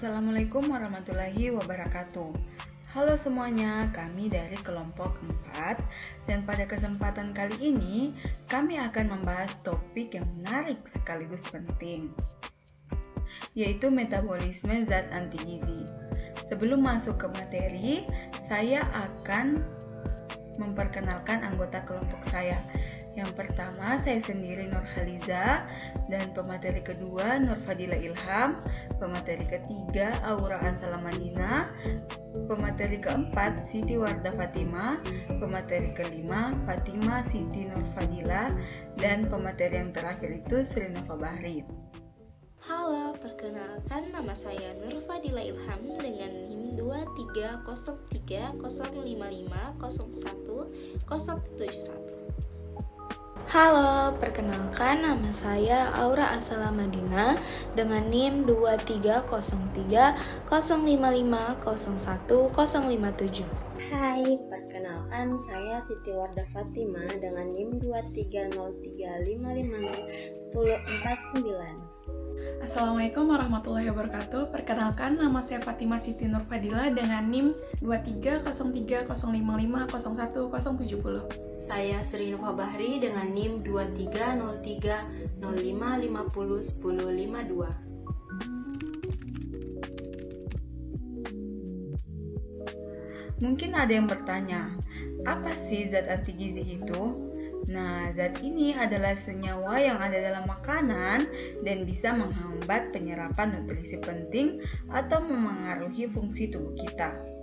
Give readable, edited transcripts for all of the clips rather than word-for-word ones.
Assalamualaikum warahmatullahi wabarakatuh. Halo semuanya, kami dari kelompok 4 dan pada kesempatan kali ini kami akan membahas topik yang menarik sekaligus penting, yaitu metabolisme zat anti gizi. Sebelum masuk ke materi, saya akan memperkenalkan anggota kelompok saya. Yang pertama, saya sendiri Nurhaliza, dan pemateri kedua Nurfadila Ilham, pemateri ketiga Aura Asalamadina, pemateri keempat Siti Wardah Fatima, pemateri kelima Fatima Siti Nurfadila, dan pemateri yang terakhir itu Sri Nova Bahri. Halo, perkenalkan nama saya Nurfadila Ilham dengan NIM 23030550171. Halo, perkenalkan nama saya Aura Asalamadina dengan NIM 23030550107. Hai, perkenalkan saya Siti Wardah Fatima dengan NIM 23035501049. Assalamualaikum warahmatullahi wabarakatuh. Perkenalkan, nama saya Fatima Siti Nurfadila dengan NIM 23030550170. Saya Sri Nova Bahri dengan NIM 230305501052. Mungkin ada yang bertanya, apa sih zat anti gizi itu? Nah, zat ini adalah senyawa yang ada dalam makanan dan bisa menghambat penyerapan nutrisi penting atau memengaruhi fungsi tubuh kita.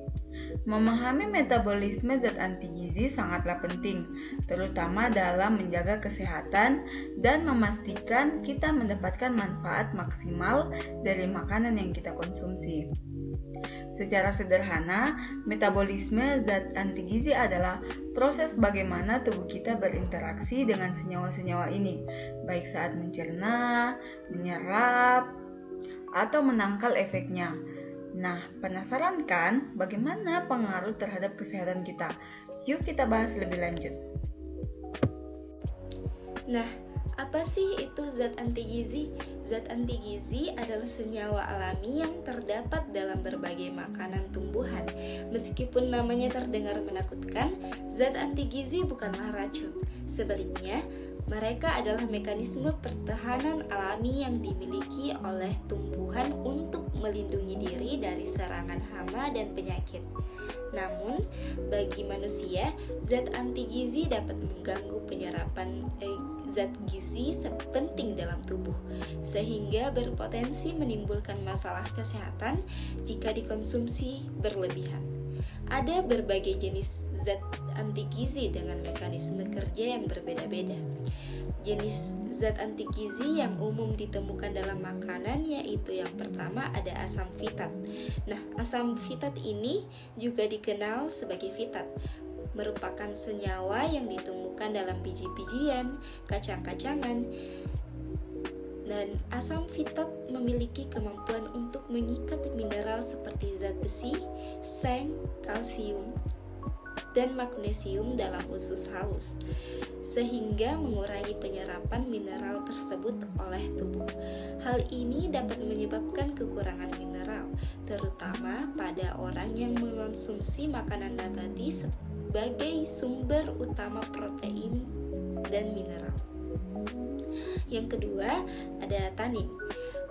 Memahami metabolisme zat anti gizi sangatlah penting, terutama dalam menjaga kesehatan dan memastikan kita mendapatkan manfaat maksimal dari makanan yang kita konsumsi. Secara sederhana, metabolisme zat anti gizi adalah proses bagaimana tubuh kita berinteraksi dengan senyawa-senyawa ini, baik saat mencerna, menyerap, atau menangkal efeknya. Nah, penasaran kan bagaimana pengaruh terhadap kesehatan kita? Yuk kita bahas lebih lanjut. Nah, apa sih itu zat anti gizi? Zat anti gizi adalah senyawa alami yang terdapat dalam berbagai makanan tumbuhan. Meskipun namanya terdengar menakutkan, zat anti gizi bukanlah racun. Sebaliknya, mereka adalah mekanisme pertahanan alami yang dimiliki oleh tumbuhan untuk melindungi diri dari serangan hama dan penyakit. Namun, bagi manusia, zat anti gizi dapat mengganggu penyerapan zat gizi penting dalam tubuh, sehingga berpotensi menimbulkan masalah kesehatan jika dikonsumsi berlebihan. Ada berbagai jenis zat anti gizi dengan mekanisme kerja yang berbeda-beda. Jenis zat anti gizi yang umum ditemukan dalam makanan yaitu yang pertama ada asam fitat. Nah, asam fitat ini juga dikenal sebagai fitat, merupakan senyawa yang ditemukan dalam biji-bijian, kacang-kacangan. Dan asam fitat memiliki kemampuan untuk mengikat mineral seperti zat besi, seng, kalsium, dan magnesium dalam usus halus, sehingga mengurangi penyerapan mineral tersebut oleh tubuh. Hal ini dapat menyebabkan kekurangan mineral, terutama pada orang yang mengonsumsi makanan nabati sebagai sumber utama protein dan mineral. Yang kedua, ada tanin.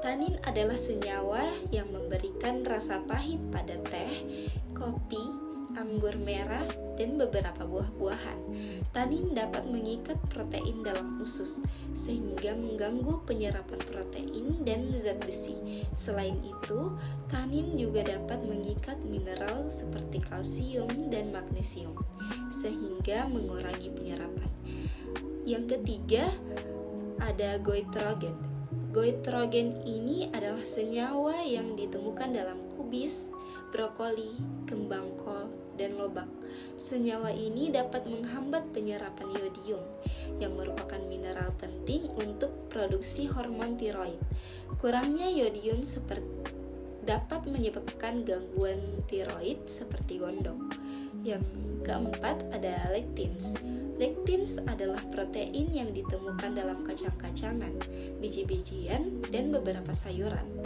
Tanin adalah senyawa yang memberikan rasa pahit pada teh, kopi, anggur merah, dan beberapa buah-buahan. Tanin dapat mengikat protein dalam usus, sehingga mengganggu penyerapan protein dan zat besi. Selain itu, tanin juga dapat mengikat mineral seperti kalsium dan magnesium, sehingga mengurangi penyerapan. Yang ketiga, ada goitrogen. Goitrogen ini adalah senyawa yang ditemukan dalam kubis, brokoli, kembang kol, dan lobak. Senyawa ini dapat menghambat penyerapan yodium yang merupakan mineral penting untuk produksi hormon tiroid. Kurangnya yodium dapat menyebabkan gangguan tiroid seperti gondok. Yang keempat ada lectins. Lectins adalah protein yang ditemukan dalam kacang-kacangan, biji-bijian, dan beberapa sayuran.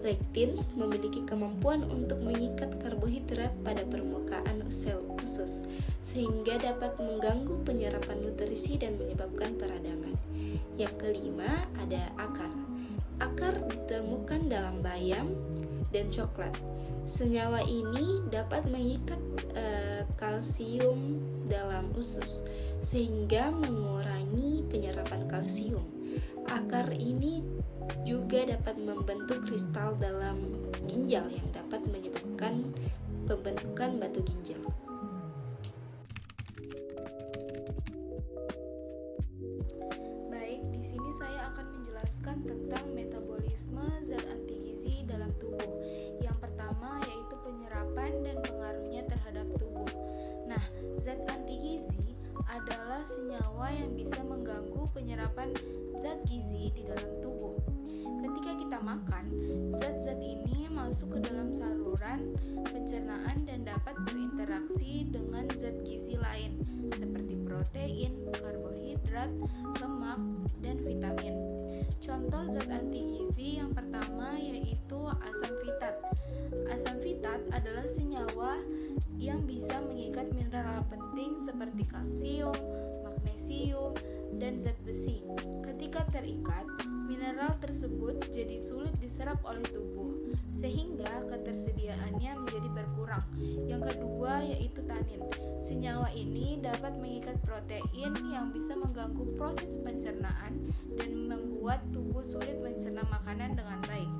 Lektins memiliki kemampuan untuk mengikat karbohidrat pada permukaan sel usus, sehingga dapat mengganggu penyerapan nutrisi dan menyebabkan peradangan. Yang kelima, ada akar. Akar ditemukan dalam bayam dan coklat. Senyawa ini dapat mengikat kalsium dalam usus, sehingga mengurangi penyerapan kalsium. Akar ini juga dapat membentuk kristal dalam ginjal yang dapat menyebabkan pembentukan batu ginjal. Baik, di sini saya akan menjelaskan tentang metabolisme zat antigizi dalam tubuh. Yang pertama yaitu penyerapan dan pengaruhnya terhadap tubuh. Nah, zat antigizi adalah senyawa yang bisa mengganggu penyerapan zat gizi di dalam tubuh. Ketika kita makan, zat-zat ini masuk ke dalam saluran pencernaan dan dapat berinteraksi dengan zat gizi lain seperti protein, karbohidrat, lemak, dan vitamin. Contoh zat antigizi yang pertama yaitu asam fitat. Asam fitat adalah senyawa yang bisa mengikat mineral penting seperti kalsium, magnesium, dan zat besi. Ketika terikat, mineral tersebut jadi sulit diserap oleh tubuh, sehingga ketersediaannya menjadi berkurang. Yang kedua yaitu tanin. Senyawa ini dapat mengikat protein yang bisa mengganggu proses pencernaan dan membuat tubuh sulit mencerna makanan dengan baik.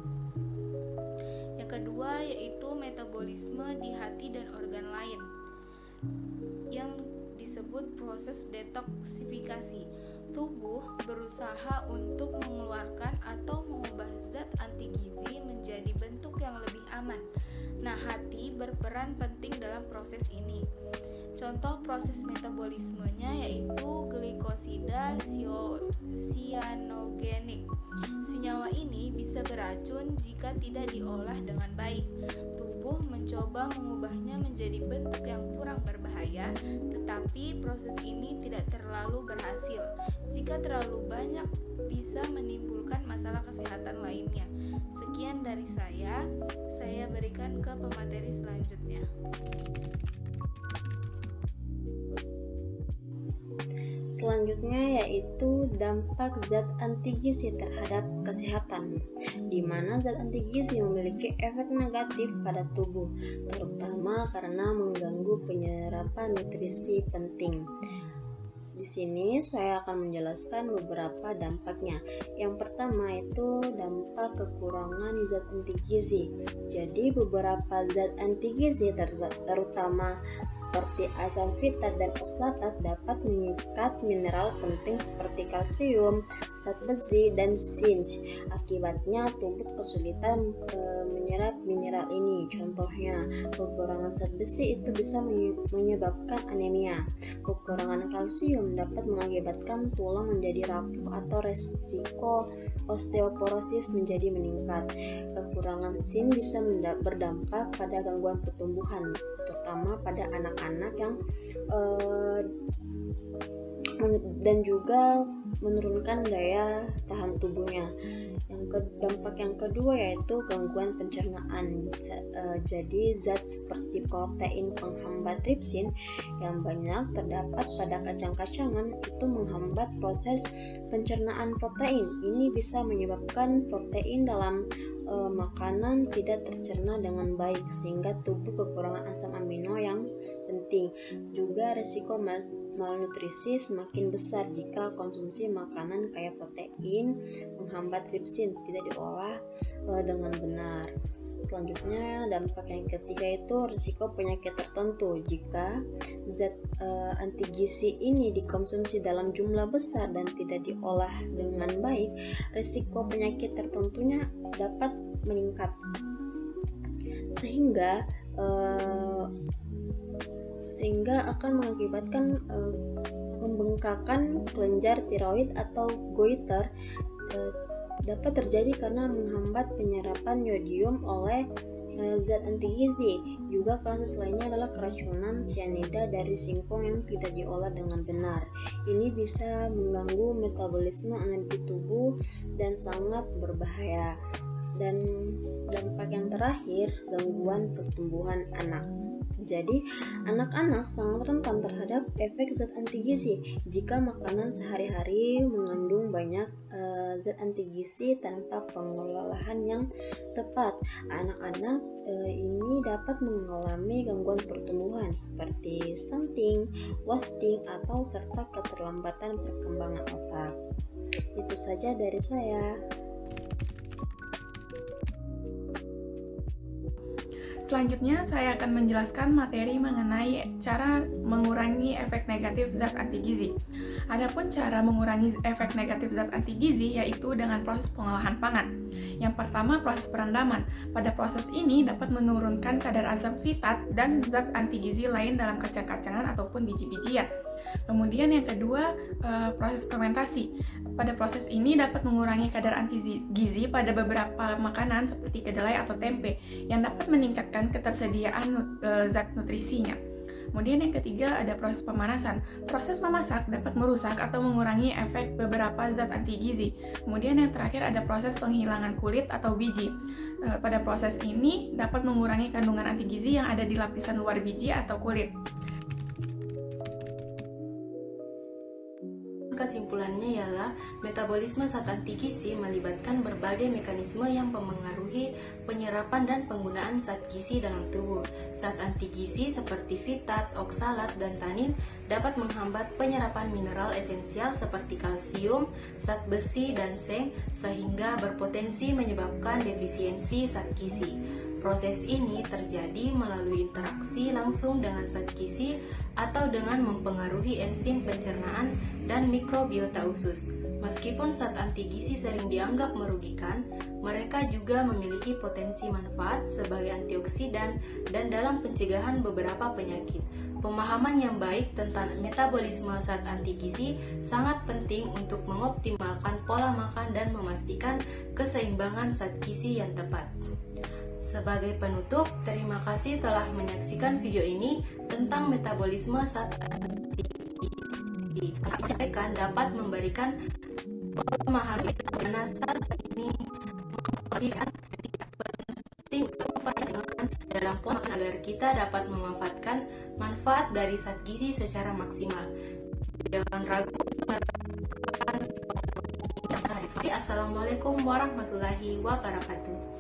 Yang kedua yaitu metabolisme di hati dan organ lain, yang disebut proses detoksifikasi. Tubuh berusaha untuk mengeluarkan atau mengubah zat antigizi menjadi bentuk yang lebih aman. Nah, hati berperan penting dalam proses ini. Contoh proses metabolismenya yaitu glikosida sianogenik. Senyawa ini bisa beracun jika tidak diolah dengan baik. Tubuh mencoba mengubahnya menjadi bentuk yang kurang berbahaya, tetapi proses ini tidak terlalu berhasil. Jika terlalu banyak, bisa menimbulkan masalah kesehatan lainnya. Sekian dari saya berikan ke pemateri selanjutnya. Selanjutnya yaitu dampak zat antigizi terhadap kesehatan, di mana zat antigizi memiliki efek negatif pada tubuh, terutama karena mengganggu penyerapan nutrisi penting. Di sini saya akan menjelaskan beberapa dampaknya. Yang pertama itu dampak kekurangan zat antigizi. Jadi beberapa zat antigizi terutama seperti asam fitat dan oksalatat dapat mengikat mineral penting seperti kalsium, zat besi, dan zinc. Akibatnya tubuh kesulitan menyerap mineral ini. Contohnya, kekurangan zat besi itu bisa menyebabkan anemia. Kekurangan kalsium dapat mengakibatkan tulang menjadi rapuh atau resiko osteoporosis menjadi meningkat. Kekurangan zinc bisa berdampak pada gangguan pertumbuhan, terutama pada anak-anak yang dan juga menurunkan daya tahan tubuhnya. Dampak yang kedua yaitu gangguan pencernaan. Jadi zat seperti protein penghambat tripsin yang banyak terdapat pada kacang-kacangan itu menghambat proses pencernaan protein. Ini bisa menyebabkan protein dalam makanan tidak tercerna dengan baik, sehingga tubuh kekurangan asam amino yang penting. Juga risiko malnutrisi semakin besar jika konsumsi makanan kaya protein menghambat tripsin tidak diolah dengan benar. Selanjutnya, dampak yang ketiga itu risiko penyakit tertentu. Jika zat antigizi ini dikonsumsi dalam jumlah besar dan tidak diolah dengan baik, risiko penyakit tertentunya dapat meningkat, sehingga akan mengakibatkan pembengkakan kelenjar tiroid atau goiter dapat terjadi karena menghambat penyerapan yodium oleh zat antigizi. Juga kasus lainnya adalah keracunan cyanida dari singkong yang tidak diolah dengan benar. Ini bisa mengganggu metabolisme energi tubuh dan sangat berbahaya. Dan dampak yang terakhir, gangguan pertumbuhan anak. Jadi, anak-anak sangat rentan terhadap efek zat anti gizi jika makanan sehari-hari mengandung banyak zat anti gizi tanpa pengelolaan yang tepat. Anak-anak ini dapat mengalami gangguan pertumbuhan seperti stunting, wasting, atau serta keterlambatan perkembangan otak. Itu saja dari saya. Selanjutnya, saya akan menjelaskan materi mengenai cara mengurangi efek negatif zat anti gizi. Adapun cara mengurangi efek negatif zat anti gizi yaitu dengan proses pengolahan pangan. Yang pertama, proses perendaman. Pada proses ini dapat menurunkan kadar asam fitat dan zat anti gizi lain dalam kacang-kacangan ataupun biji-bijian. Kemudian yang kedua, proses fermentasi. Pada proses ini dapat mengurangi kadar anti gizi pada beberapa makanan seperti kedelai atau tempe yang dapat meningkatkan ketersediaan zat nutrisinya. Kemudian yang ketiga ada proses pemanasan. Proses memasak dapat merusak atau mengurangi efek beberapa zat anti gizi. Kemudian yang terakhir ada proses penghilangan kulit atau biji. Pada proses ini dapat mengurangi kandungan anti gizi yang ada di lapisan luar biji atau kulit. Kesimpulannya ialah metabolisme zat anti gizi melibatkan berbagai mekanisme yang mempengaruhi penyerapan dan penggunaan zat gizi dalam tubuh. Zat anti gizi seperti fitat, oksalat, dan tanin dapat menghambat penyerapan mineral esensial seperti kalsium, zat besi, dan seng sehingga berpotensi menyebabkan defisiensi zat gizi. Proses ini terjadi melalui interaksi langsung dengan zat gizi atau dengan mempengaruhi enzim pencernaan dan mikrobiota usus. Meskipun zat anti gizi sering dianggap merugikan, mereka juga memiliki potensi manfaat sebagai antioksidan dan dalam pencegahan beberapa penyakit. Pemahaman yang baik tentang metabolisme zat anti gizi sangat penting untuk mengoptimalkan pola makan dan memastikan keseimbangan zat gizi yang tepat. Sebagai penutup, terima kasih telah menyaksikan video ini tentang metabolisme zat anti gizi. Kami dapat memberikan pemahaman mana zat ini memberikan penting perkembangan dalam pola makan agar kita dapat memanfaatkan manfaat dari zat gizi secara maksimal. Jangan ragu melakukan pengaruh ini. Assalamualaikum warahmatullahi wabarakatuh.